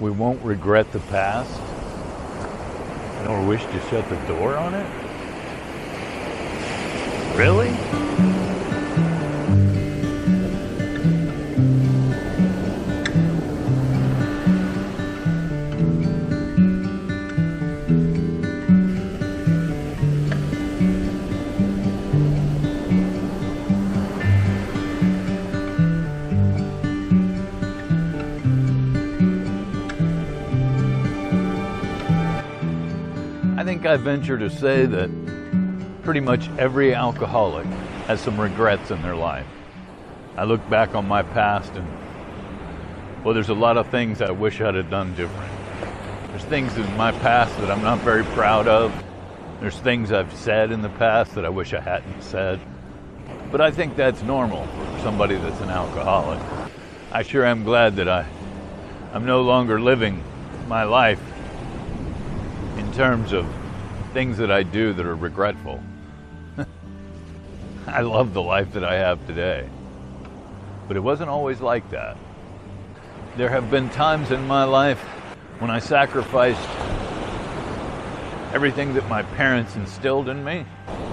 We won't regret the past, nor wish to shut the door on it? Really? I think I venture to say that pretty much every alcoholic has some regrets in their life. I look back on my past and, well, there's a lot of things I wish I'd have done different. There's things in my past that I'm not very proud of. There's things I've said in the past that I wish I hadn't said. But I think that's normal for somebody that's an alcoholic. I sure am glad that I'm no longer living my life in terms of things that I do that are regretful. I love the life that I have today, but it wasn't always like that. There have been times in my life when I sacrificed everything that my parents instilled in me,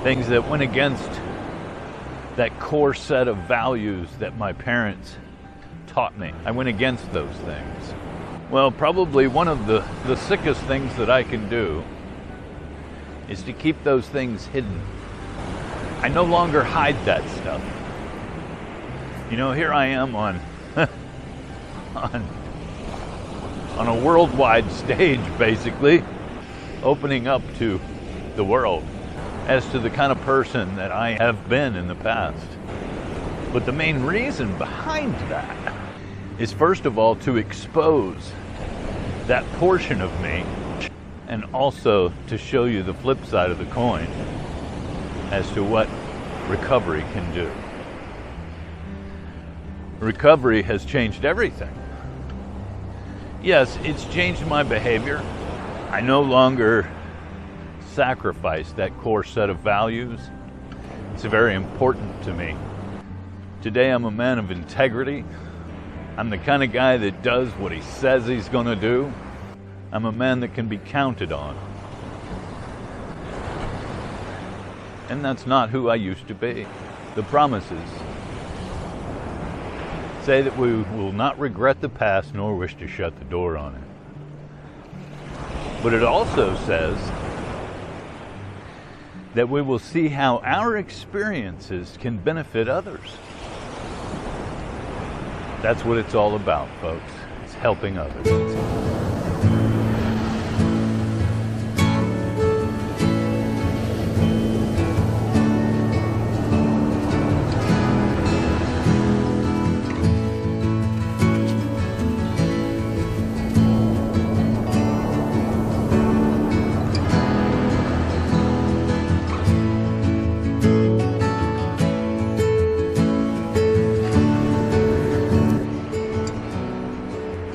things that went against that core set of values that my parents taught me. I went against those things. Well, probably one of the sickest things that I can do is to keep those things hidden. I no longer hide that stuff. You know, here I am on on a worldwide stage, basically, opening up to the world as to the kind of person that I have been in the past. But the main reason behind that is, first of all, to expose that portion of me, and also to show you the flip side of the coin as to what recovery can do. Recovery has changed everything. Yes, it's changed my behavior. I no longer sacrifice that core set of values. It's very important to me. Today I'm a man of integrity. I'm the kind of guy that does what he says he's going to do. I'm a man that can be counted on. And that's not who I used to be. The promises say that we will not regret the past nor wish to shut the door on it. But it also says that we will see how our experiences can benefit others. That's what it's all about, folks. It's helping others.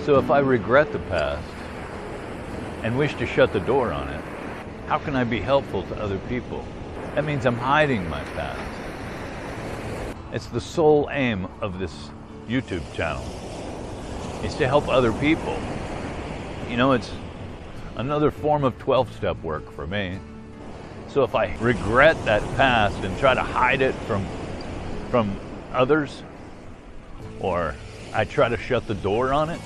So if I regret the past and wish to shut the door on it, how can I be helpful to other people? That means I'm hiding my past. It's the sole aim of this YouTube channel, is to help other people. You know, it's another form of 12-step work for me. So if I regret that past and try to hide it from others, or I try to shut the door on it,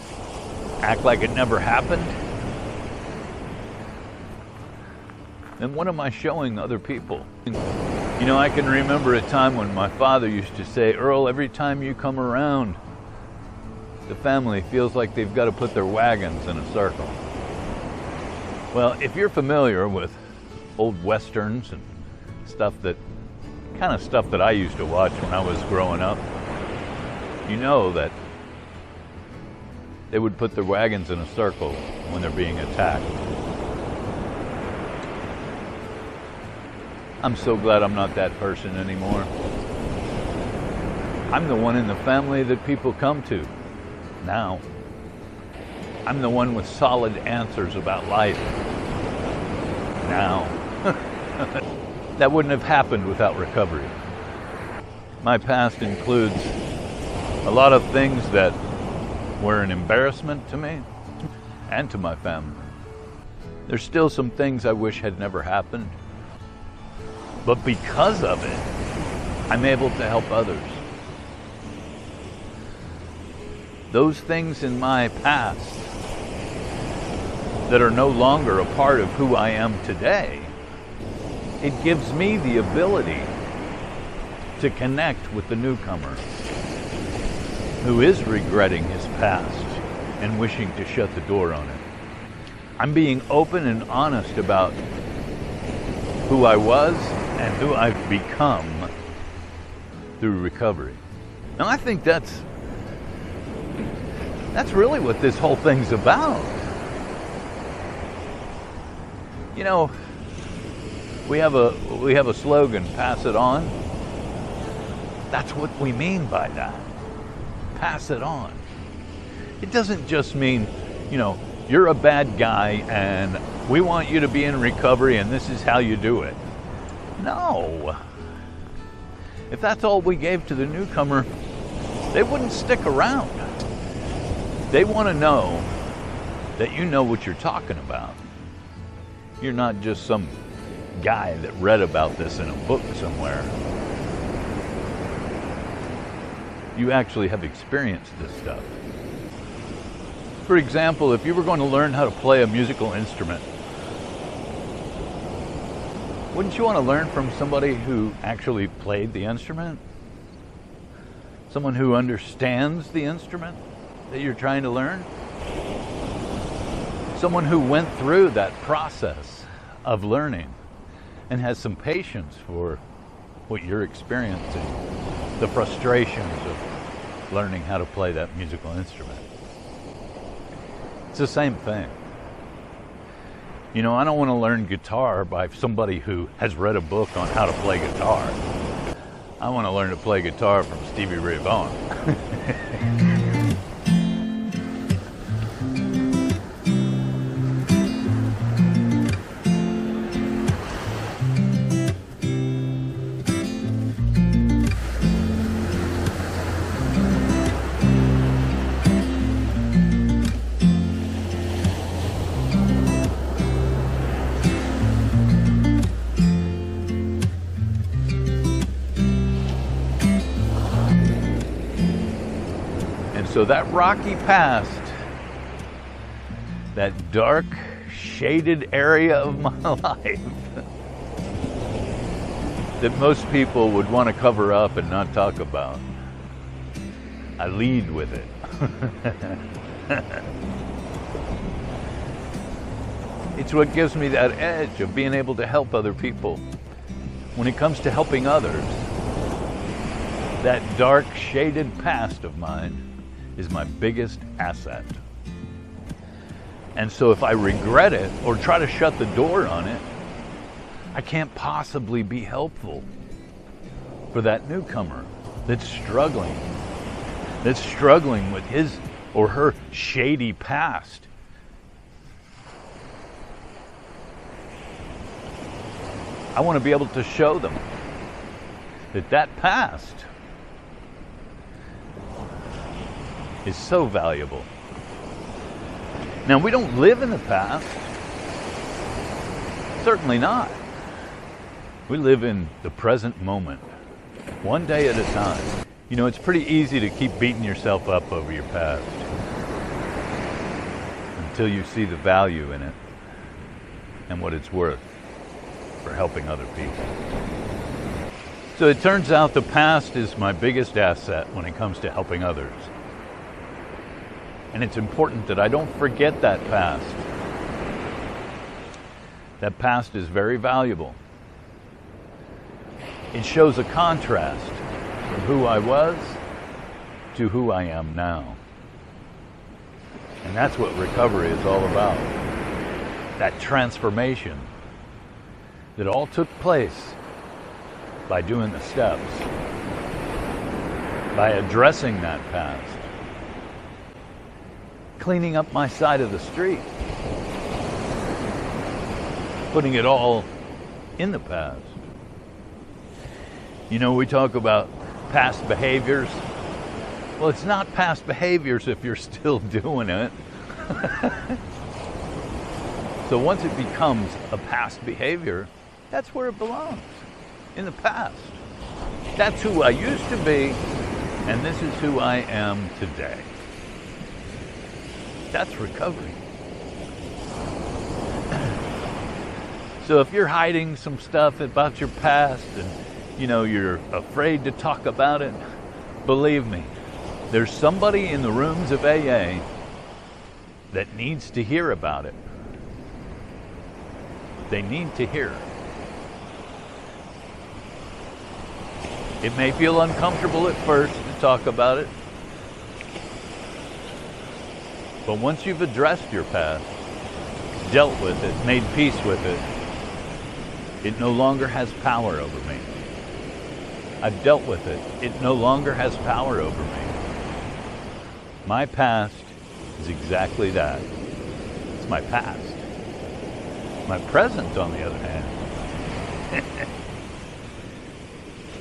act like it never happened, then what am I showing other people? You know, I can remember a time when my father used to say, "Earl, every time you come around, the family feels like they've got to put their wagons in a circle." Well, if you're familiar with old westerns and kind of stuff that I used to watch when I was growing up, you know that they would put their wagons in a circle when they're being attacked. I'm so glad I'm not that person anymore. I'm the one in the family that people come to now. I'm the one with solid answers about life now. That wouldn't have happened without recovery. My past includes a lot of things that were an embarrassment to me. and to my family. There's still some things I wish had never happened, but because of it, I'm able to help others. Those things in my past that are no longer a part of who I am today, it gives me the ability to connect with the newcomer who is regretting his past and wishing to shut the door on it. I'm being open and honest about who I was and who I've become through recovery. Now, I think that's really what this whole thing's about. You know, we have a slogan, pass it on. That's what we mean by that. Pass it on. It doesn't just mean, you know, you're a bad guy and we want you to be in recovery and this is how you do it. No. If that's all we gave to the newcomer, they wouldn't stick around. They want to know that you know what you're talking about. You're not just some guy that read about this in a book somewhere. You actually have experienced this stuff. For example, if you were going to learn how to play a musical instrument, wouldn't you want to learn from somebody who actually played the instrument? Someone who understands the instrument that you're trying to learn? Someone who went through that process of learning and has some patience for what you're experiencing, the frustrations of learning how to play that musical instrument. It's the same thing. You know, I don't want to learn guitar by somebody who has read a book on how to play guitar. I want to learn to play guitar from Stevie Ray Vaughan. So that rocky past, that dark, shaded area of my life that most people would want to cover up and not talk about, I lead with it. It's what gives me that edge of being able to help other people. When it comes to helping others, that dark, shaded past of mine is my biggest asset. And so if I regret it or try to shut the door on it, I can't possibly be helpful for that newcomer that's struggling with his or her shady past. I want to be able to show them that that past is so valuable. Now, we don't live in the past. Certainly not. We live in the present moment, one day at a time. You know, it's pretty easy to keep beating yourself up over your past until you see the value in it and what it's worth for helping other people. So it turns out the past is my biggest asset when it comes to helping others. And it's important that I don't forget that past. That past is very valuable. It shows a contrast from who I was to who I am now. And that's what recovery is all about. That transformation that all took place by doing the steps, by addressing that past, cleaning up my side of the street, putting it all in the past. You know, we talk about past behaviors. Well, it's not past behaviors if you're still doing it. So once it becomes a past behavior, that's where it belongs, in the past. That's who I used to be, and this is who I am today. That's recovery. So if you're hiding some stuff about your past and you're afraid to talk about it, believe me, there's somebody in the rooms of AA that needs to hear about it. They need to hear. It may feel uncomfortable at first to talk about it, but once you've addressed your past, dealt with it, made peace with it, it no longer has power over me. I've dealt with it. It no longer has power over me. My past is exactly that. It's my past. My present, on the other hand,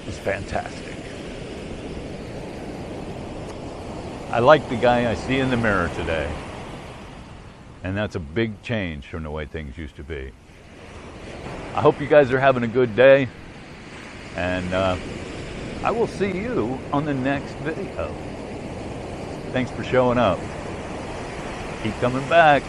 is fantastic. I like the guy I see in the mirror today. And that's a big change from the way things used to be. I hope you guys are having a good day. And I will see you on the next video. Thanks for showing up. Keep coming back.